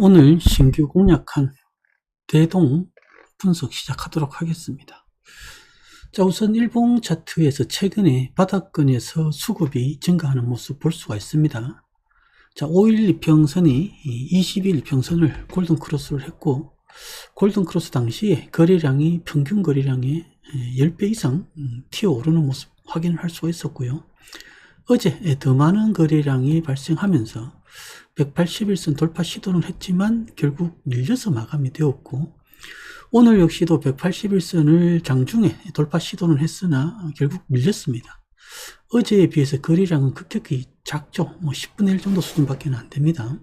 오늘 신규 공략한 대동 분석 시작하도록 하겠습니다. 자, 우선 일봉 차트에서 최근에 바닥권에서 수급이 증가하는 모습 볼 수가 있습니다. 자, 5일 이평선이 20일 이평선을 골든 크로스를 했고, 골든 크로스 당시에 거래량이 평균 거래량의 10배 이상 튀어오르는 모습 확인을 할 수가 있었고요. 어제 더 많은 거래량이 발생하면서 181선 돌파 시도는 했지만 결국 밀려서 마감이 되었고, 오늘 역시도 181선을 장중에 돌파 시도는 했으나 결국 밀렸습니다. 어제에 비해서 거래량은 급격히 작죠. 10분의 1 정도 수준밖에 안 됩니다.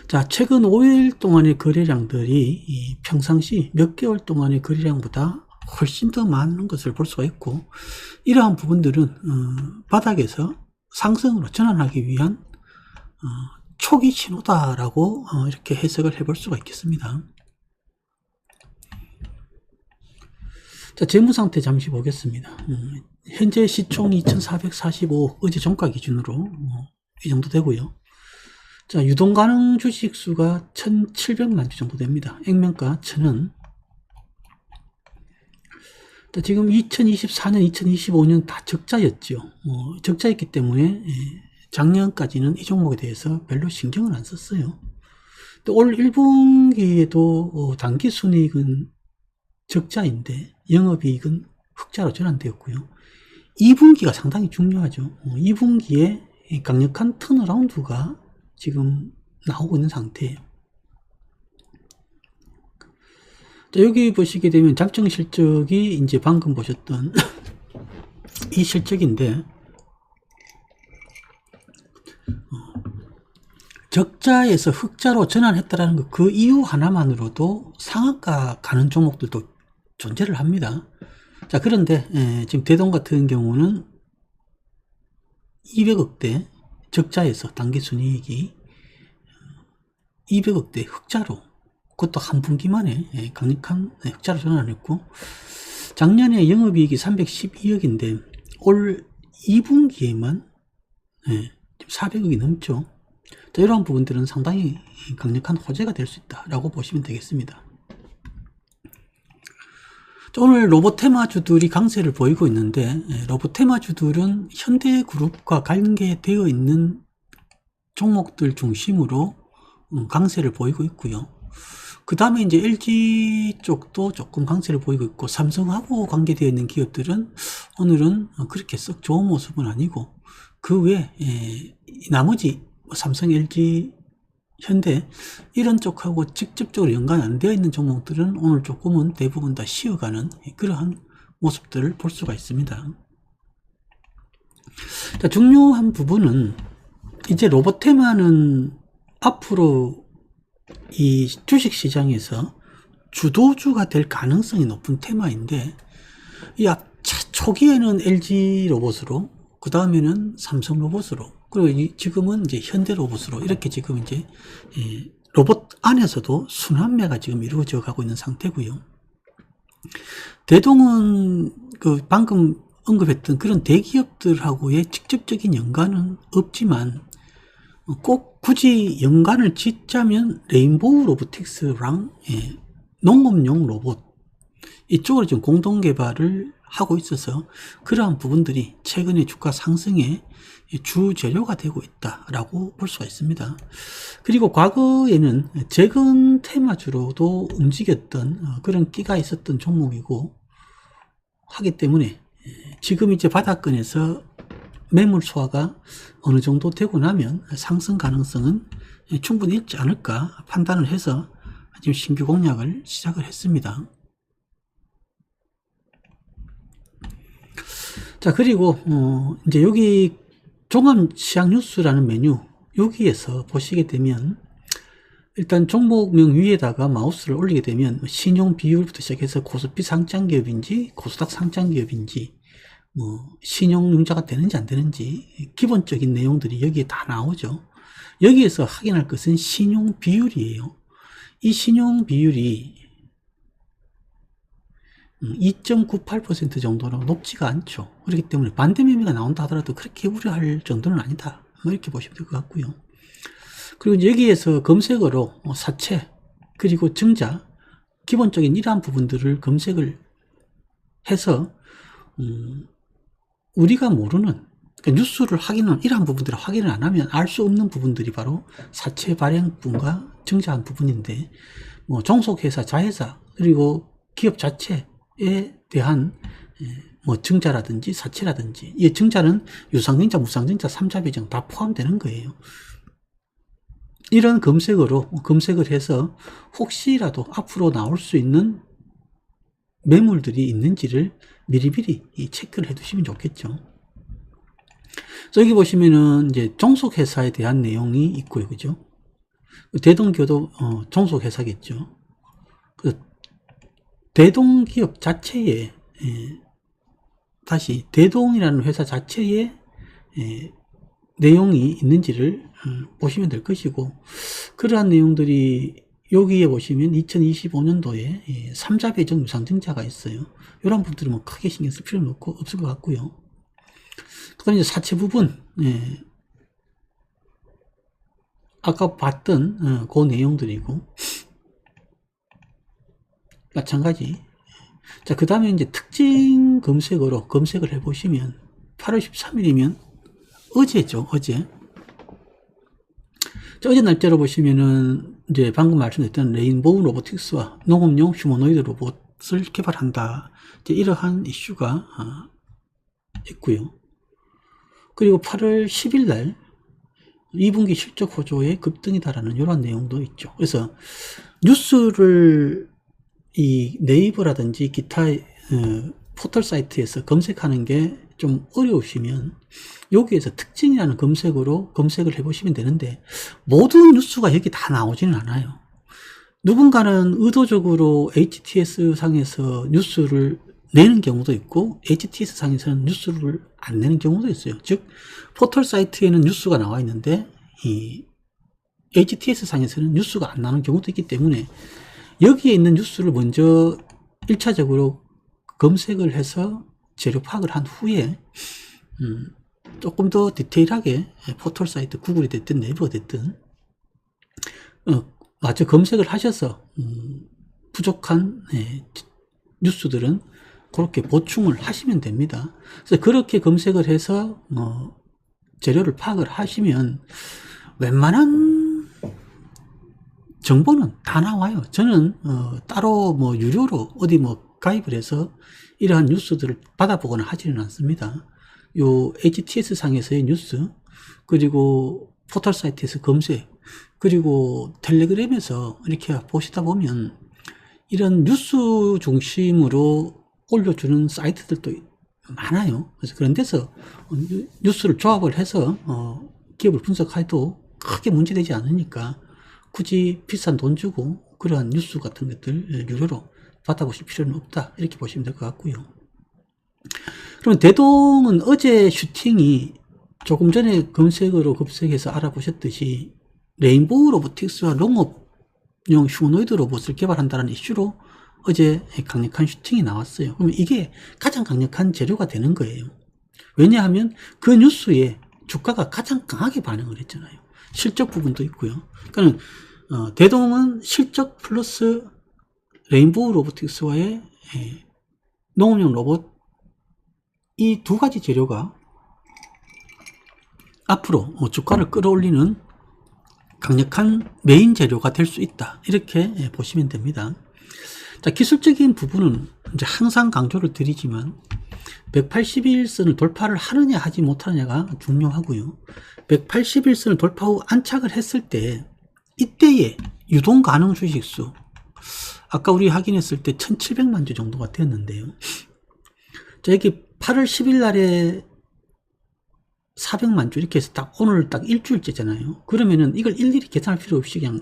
자, 최근 5일 동안의 거래량들이 평상시 몇 개월 동안의 거래량보다 훨씬 더 많은 것을 볼 수가 있고, 이러한 부분들은 바닥에서 상승으로 전환하기 위한 초기 신호다라고 이렇게 해석을 해볼 수가 있겠습니다. 자, 재무 상태 잠시 보겠습니다. 현재 시총 2445, 어제 종가 기준으로 이 정도 되고요. 자, 유동 가능 주식 수가 1700만 주 정도 됩니다. 액면가 1000원. 자, 지금 2024년, 2025년 다 적자였죠. 적자였기 때문에 작년까지는 이 종목에 대해서 별로 신경을 안 썼어요. 또 올 1분기에도 당기순이익은 적자인데 영업이익은 흑자로 전환되었고요. 2분기가 상당히 중요하죠. 2분기에 강력한 턴어라운드가 지금 나오고 있는 상태예요. 자, 여기 보시게 되면 작정 실적이 이제 방금 보셨던 이 실적인데, 적자에서 흑자로 전환했다라는 것, 그 이유 하나만으로도 상한가 가는 종목들도 존재를 합니다. 자, 그런데 지금 대동 같은 경우는 200억대 적자에서 당기순이익이 200억대 흑자로, 그것도 한 분기 만에 강력한 흑자로 전환했고, 작년에 영업이익이 312억인데 올 2분기에만 400억이 넘죠. 자, 이러한 부분들은 상당히 강력한 호재가 될 수 있다라고 보시면 되겠습니다. 자, 오늘 로봇 테마주들이 강세를 보이고 있는데, 로봇 테마주들은 현대그룹과 관계되어 있는 종목들 중심으로 강세를 보이고 있고요. 그 다음에 이제 LG 쪽도 조금 강세를 보이고 있고, 삼성하고 관계되어 있는 기업들은 오늘은 그렇게 썩 좋은 모습은 아니고, 그 외에 나머지 삼성, LG, 현대 이런 쪽하고 직접적으로 연관 안 되어 있는 종목들은 오늘 조금은 대부분 다 쉬어가는 그러한 모습들을 볼 수가 있습니다. 자, 중요한 부분은 이제 로봇 테마는 앞으로 이 주식시장에서 주도주가 될 가능성이 높은 테마인데, 이 초기에는 LG 로봇으로, 그 다음에는 삼성 로봇으로, 그리고 지금은 이제 현대 로봇으로, 이렇게 지금 이제 로봇 안에서도 순환매가 지금 이루어져 가고 있는 상태고요. 대동은 그 방금 언급했던 그런 대기업들하고의 직접적인 연관은 없지만, 꼭 굳이 연관을 짓자면 레인보우 로보틱스랑 농업용 로봇 이쪽으로 좀 공동 개발을 하고 있어서 그러한 부분들이 최근에 주가 상승의 주 재료가 되고 있다라고 볼 수가 있습니다. 그리고 과거에는 재건 테마주로도 움직였던 그런 끼가 있었던 종목이고 하기 때문에, 지금 이제 바닥권에서 매물 소화가 어느 정도 되고 나면 상승 가능성은 충분히 있지 않을까 판단을 해서 지금 신규 공략을 시작을 했습니다. 자, 그리고 이제 여기 종합시장 뉴스라는 메뉴, 여기에서 보시게 되면 일단 종목명 위에다가 마우스를 올리게 되면 신용 비율부터 시작해서 코스피 상장기업인지 코스닥 상장기업인지 신용융자가 되는지 안 되는지 기본적인 내용들이 여기에 다 나오죠. 여기에서 확인할 것은 신용 비율이에요. 이 신용 비율이 2.98% 정도로 높지가 않죠. 그렇기 때문에 반대 매매가 나온다 하더라도 그렇게 우려할 정도는 아니다, 이렇게 보시면 될 것 같고요. 그리고 여기에서 검색어로 사채, 그리고 증자, 기본적인 이러한 부분들을 검색을 해서 우리가 모르는, 그러니까 뉴스를 확인은, 이러한 부분들을 확인을 안 하면 알 수 없는 부분들이 바로 사채 발행분과 증자한 부분인데, 뭐 종속회사, 자회사, 그리고 기업 자체에 대한 뭐 증자라든지 사채라든지, 이 증자는 유상증자, 무상증자, 3자 배정 다 포함되는 거예요. 이런 검색어로 검색을 해서 혹시라도 앞으로 나올 수 있는 매물들이 있는지를 미리미리 체크를 해 두시면 좋겠죠. 여기 보시면은 이제 종속회사에 대한 내용이 있고요. 그죠? 대동기업도 종속회사겠죠. 그 대동기업 자체에, 다시 대동이라는 회사 자체에 내용이 있는지를 보시면 될 것이고, 그러한 내용들이 여기에 보시면 2025년도에 3자 배정 유상증자가 있어요. 이런 부분들은 뭐 크게 신경 쓸 필요는 없을 것 같고요. 그 다음에 이제 사채 부분, 아까 봤던 그 내용들이고, 마찬가지. 자, 그 다음에 이제 특징 검색어로 검색을 해보시면 8월 13일이면 어제죠, 어제. 자, 어제 날짜로 보시면은 이제 방금 말씀드렸던 레인보우 로보틱스와 농업용 휴머노이드 로봇을 개발한다. 이제 이러한 이슈가 있고요. 그리고 8월 10일 날 2분기 실적 호조의 급등이다라는 이런 내용도 있죠. 그래서 뉴스를 이 네이버라든지 기타 포털 사이트에서 검색하는 게 좀 어려우시면 여기에서 특징이라는 검색어로 검색을 해보시면 되는데, 모든 뉴스가 여기 다 나오지는 않아요. 누군가는 의도적으로 HTS 상에서 뉴스를 내는 경우도 있고, HTS 상에서는 뉴스를 안 내는 경우도 있어요. 즉 포털 사이트에는 뉴스가 나와 있는데 이 HTS 상에서는 뉴스가 안 나오는 경우도 있기 때문에, 여기에 있는 뉴스를 먼저 1차적으로 검색을 해서 재료 파악을 한 후에 조금 더 디테일하게 포털 사이트, 구글이 됐든 네이버가 됐든 마저 검색을 하셔서 부족한 뉴스들은 그렇게 보충을 하시면 됩니다. 그래서 그렇게 검색을 해서 재료를 파악을 하시면 웬만한 정보는 다 나와요. 저는 따로 뭐 유료로 어디 뭐 가입을 해서 이러한 뉴스들을 받아보거나 하지는 않습니다. 요 HTS 상에서의 뉴스, 그리고 포털 사이트에서 검색, 그리고 텔레그램에서 이렇게 보시다 보면 이런 뉴스 중심으로 올려주는 사이트들도 많아요. 그래서 그런 데서 뉴스를 조합을 해서 기업을 분석해도 크게 문제되지 않으니까 굳이 비싼 돈 주고 그러한 뉴스 같은 것들 유료로 받아보실 필요는 없다, 이렇게 보시면 될 것 같고요. 그럼 대동은 어제 슈팅이 조금 전에 검색어로 검색해서 알아보셨듯이 레인보우 로보틱스와 농업용 휴머노이드 로봇을 개발한다는 이슈로 어제 강력한 슈팅이 나왔어요. 그러면 이게 가장 강력한 재료가 되는 거예요. 왜냐하면 그 뉴스에 주가가 가장 강하게 반응을 했잖아요. 실적 부분도 있고요. 그러니까 대동은 실적 플러스 레인보우 로보틱스와의 농업용 로봇, 이 두 가지 재료가 앞으로 주가를 끌어올리는 강력한 메인 재료가 될 수 있다, 이렇게 보시면 됩니다. 자, 기술적인 부분은 이제 항상 강조를 드리지만 181선을 돌파를 하느냐 하지 못하느냐가 중요하고요. 181선을 돌파 후 안착을 했을 때 이때의 유동 가능 주식수, 아까 우리 확인했을 때 1700만 주 정도가 되었는데요. 자, 여기 8월 10일 날에 400만 주 이렇게 해서 딱 오늘 딱 일주일째잖아요. 그러면은 이걸 일일이 계산할 필요 없이 그냥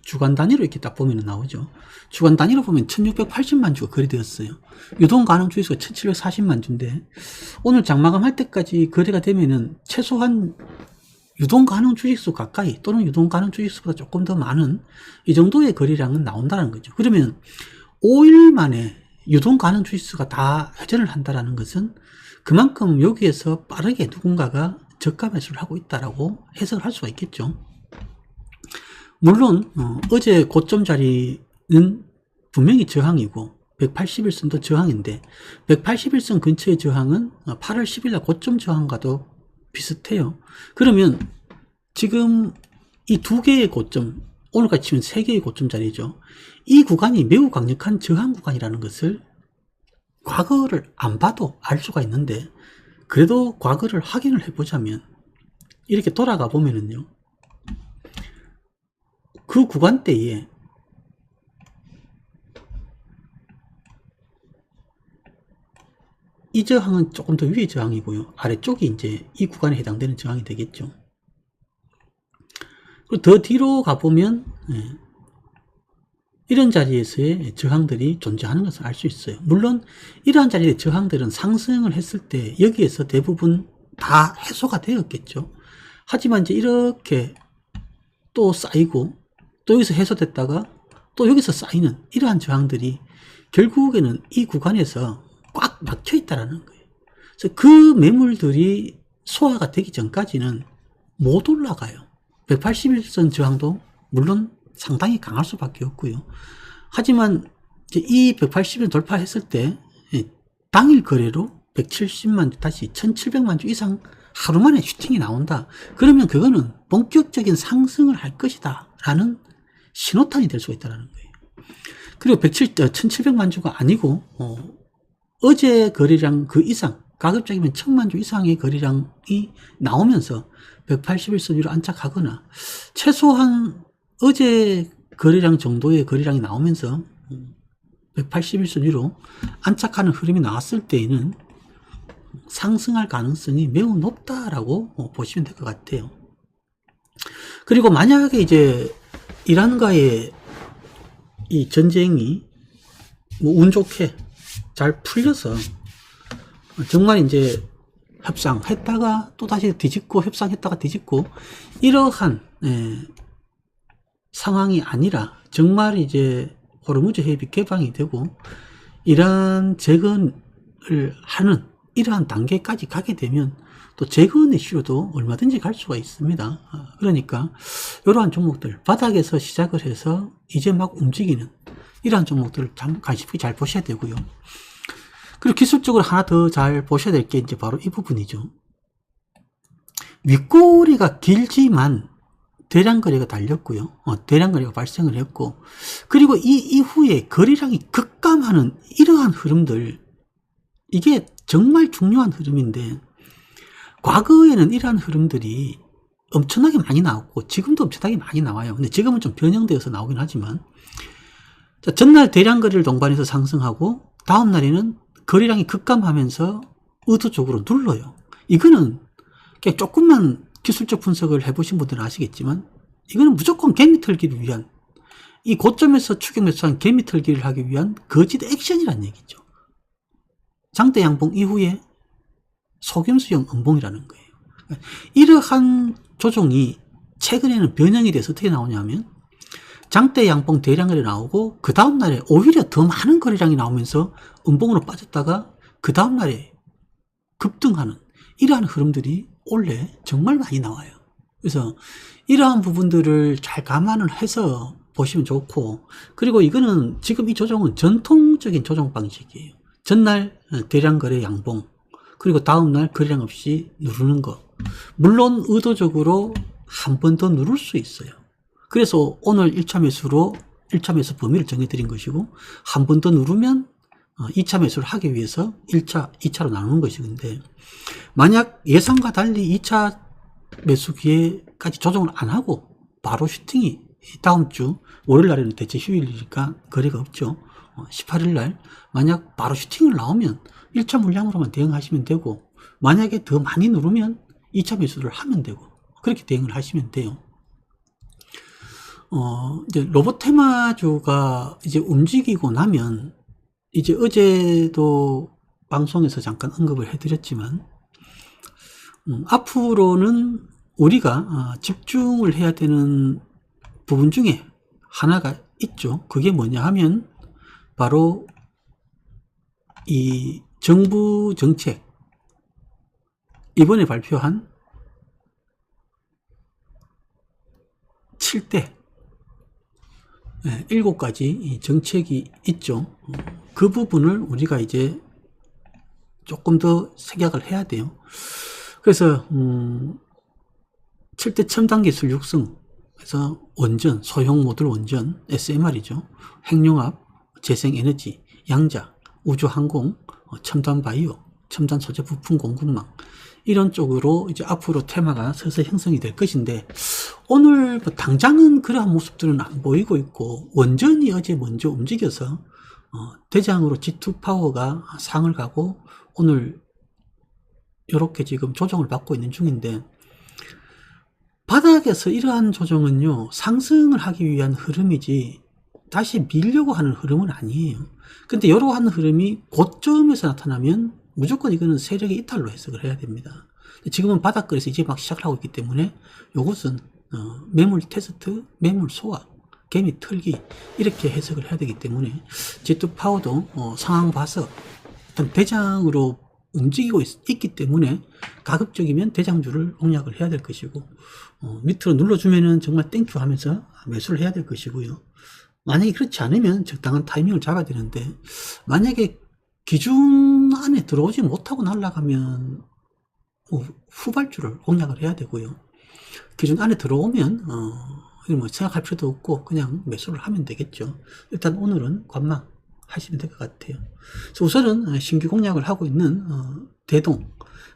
주간 단위로 이렇게 딱 보면 나오죠. 주간 단위로 보면 1680만 주가 거래되었어요. 유동 가능 주식수가 1740만 주인데 오늘 장마감 할 때까지 거래가 되면은 최소한 유동 가능 주식수 가까이, 또는 유동 가능 주식수보다 조금 더 많은 이 정도의 거래량은 나온다는 거죠. 그러면 5일 만에 유동 가능 주식수가 다 회전을 한다는 것은 그만큼 여기에서 빠르게 누군가가 저가 매수를 하고 있다라고 해석을 할 수가 있겠죠. 물론 어제 고점 자리는 분명히 저항이고 181선도 저항인데 181선 근처의 저항은 8월 10일날 고점 저항과도 비슷해요. 그러면 지금 이 두 개의 고점, 오늘까지 치면 세 개의 고점 자리죠. 이 구간이 매우 강력한 저항 구간이라는 것을 과거를 안 봐도 알 수가 있는데, 그래도 과거를 확인을 해보자면 이렇게 돌아가 보면은요, 그 구간대에 이 저항은 조금 더 위의 저항이고요, 아래쪽이 이제 이 구간에 해당되는 저항이 되겠죠. 그리고 더 뒤로 가보면 이런 자리에서의 저항들이 존재하는 것을 알 수 있어요. 물론 이러한 자리의 저항들은 상승을 했을 때 여기에서 대부분 다 해소가 되었겠죠. 하지만 이제 이렇게 또 쌓이고 또 여기서 해소됐다가 또 여기서 쌓이는 이러한 저항들이 결국에는 이 구간에서 꽉 막혀 있다는 거예요. 그래서 그 매물들이 소화가 되기 전까지는 못 올라가요. 181선 저항도 물론 상당히 강할 수밖에 없고요. 하지만 이제 이 180을 돌파했을 때 당일 거래로 170만 주, 다시 1700만 주 이상 하루 만에 슈팅이 나온다. 그러면 그거는 본격적인 상승을 할 것이다 라는 신호탄이 될 수가 있다는 거예요. 그리고 1700만 주가 아니고 어제 거래량 그 이상, 가급적이면 1000만 주 이상의 거래량이 나오면서 181선 위로 안착하거나 최소한 어제 거래량 정도의 거래량이 나오면서 181선 위로 안착하는 흐름이 나왔을 때에는 상승할 가능성이 매우 높다라고 보시면 될 것 같아요. 그리고 만약에 이제 이란과의 이 전쟁이 운 좋게 잘 풀려서 정말 이제 협상했다가 또 다시 뒤집고 협상했다가 뒤집고 이러한 상황이 아니라 정말 이제 호르무즈 해협이 개방이 되고 이란 재건을 하는 이러한 단계까지 가게 되면 또 재건 이슈로도 얼마든지 갈 수가 있습니다. 그러니까 이러한 종목들, 바닥에서 시작을 해서 이제 막 움직이는 이러한 종목들을 참 관심 있게 잘 보셔야 되고요. 그리고 기술적으로 하나 더 잘 보셔야 될 게 이제 바로 이 부분이죠. 윗꼬리가 길지만 대량 거래가 달렸고요. 대량 거래가 발생을 했고, 그리고 이 이후에 거래량이 급감하는 이러한 흐름들, 이게 정말 중요한 흐름인데, 과거에는 이러한 흐름들이 엄청나게 많이 나왔고 지금도 엄청나게 많이 나와요. 근데 지금은 좀 변형되어서 나오긴 하지만, 자, 전날 대량 거래를 동반해서 상승하고 다음 날에는 거래량이 급감하면서 의도적으로 눌러요. 이거는 그냥 조금만 기술적 분석을 해보신 분들은 아시겠지만 이거는 무조건 개미 털기를 위한, 이 고점에서 추격 매수한 개미 털기를 하기 위한 거짓 액션이란 얘기죠. 장대 양봉 이후에 속임수형 음봉이라는 거예요. 이러한 조정이 최근에는 변형이 돼서 어떻게 나오냐면 장대 양봉 대량거래 나오고 그 다음날에 오히려 더 많은 거래량이 나오면서 음봉으로 빠졌다가 그 다음날에 급등하는 이러한 흐름들이 원래 정말 많이 나와요. 그래서 이러한 부분들을 잘 감안을 해서 보시면 좋고, 그리고 이거는 지금 이 조정은 전통적인 조정 방식이에요. 전날 대량 거래 양봉, 그리고 다음날 거래량 없이 누르는 거. 물론 의도적으로 한 번 더 누를 수 있어요. 그래서 오늘 1차 매수로 1차 매수 범위를 정해드린 것이고, 한 번 더 누르면 2차 매수를 하기 위해서 1차, 2차로 나누는 것이건데, 만약 예상과 달리 2차 매수 기회까지 조정을 안 하고 바로 슈팅이 다음 주 월요일 날에는 대체 휴일이니까 거래가 없죠. 18일 날 만약 바로 슈팅을 나오면 1차 물량으로만 대응하시면 되고, 만약에 더 많이 누르면 2차 매수를 하면 되고, 그렇게 대응을 하시면 돼요. 이제 로봇 테마주가 이제 움직이고 나면, 이제 어제도 방송에서 잠깐 언급을 해드렸지만, 앞으로는 우리가 집중을 해야 되는 부분 중에 하나가 있죠. 그게 뭐냐 하면 바로 이 정부 정책, 이번에 발표한 7대 7가지 정책이 있죠. 그 부분을 우리가 이제 조금 더 생각을 해야 돼요. 그래서 7대 첨단 기술 육성, 그래서 원전, 소형 모듈 원전, SMR이죠. 핵융합, 재생에너지, 양자, 우주항공, 첨단 바이오, 첨단 소재 부품 공급망, 이런 쪽으로 이제 앞으로 테마가 서서히 형성이 될 것인데, 오늘 뭐 당장은 그러한 모습들은 안 보이고 있고, 원전이 어제 먼저 움직여서 대장으로 G2 파워가 상을 가고 오늘 이렇게 지금 조정을 받고 있는 중인데, 바닥에서 이러한 조정은요, 상승을 하기 위한 흐름이지 다시 밀려고 하는 흐름은 아니에요. 근데 이러한 흐름이 고점에서 나타나면 무조건 이거는 세력의 이탈로 해석을 해야 됩니다. 지금은 바닥거리에서 이제 막 시작을 하고 있기 때문에 이것은 매물 테스트, 매물 소화, 개미 털기, 이렇게 해석을 해야 되기 때문에 G2 파워도 상황 봐서 일단 대장으로 움직이고 있기 때문에 가급적이면 대장주를 공략을 해야 될 것이고, 밑으로 눌러주면은 정말 땡큐 하면서 매수를 해야 될 것이고요. 만약에 그렇지 않으면 적당한 타이밍을 잡아야 되는데, 만약에 기준 안에 들어오지 못하고 날아가면 후발주를 공략을 해야 되고요. 기준 안에 들어오면 뭐 생각할 필요도 없고 그냥 매수를 하면 되겠죠. 일단 오늘은 관망 하시면 될 것 같아요. 그래서 우선은 신규 공략을 하고 있는 대동,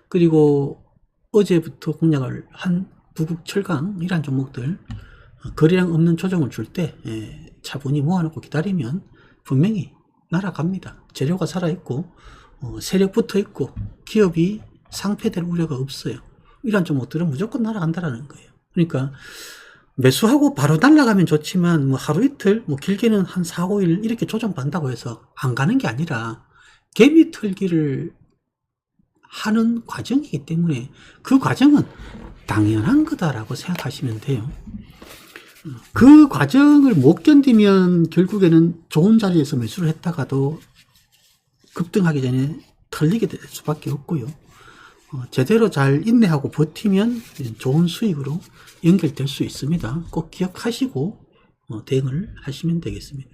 그리고 어제부터 공략을 한 부국 철강, 이런 종목들 거래량 없는 조정을 줄 때 차분히 모아놓고 기다리면 분명히 날아갑니다. 재료가 살아있고 세력 붙어있고 기업이 상폐될 우려가 없어요. 이런 종목들은 무조건 날아간다라는 거예요. 그러니까 매수하고 바로 날아가면 좋지만 뭐 하루 이틀, 뭐 길게는 한 4, 5일 이렇게 조정받는다고 해서 안 가는 게 아니라 개미 털기를 하는 과정이기 때문에 그 과정은 당연한 거다라고 생각하시면 돼요. 그 과정을 못 견디면 결국에는 좋은 자리에서 매수를 했다가도 급등하기 전에 털리게 될 수밖에 없고요. 제대로 잘 인내하고 버티면 좋은 수익으로 연결될 수 있습니다. 꼭 기억하시고 대응을 하시면 되겠습니다.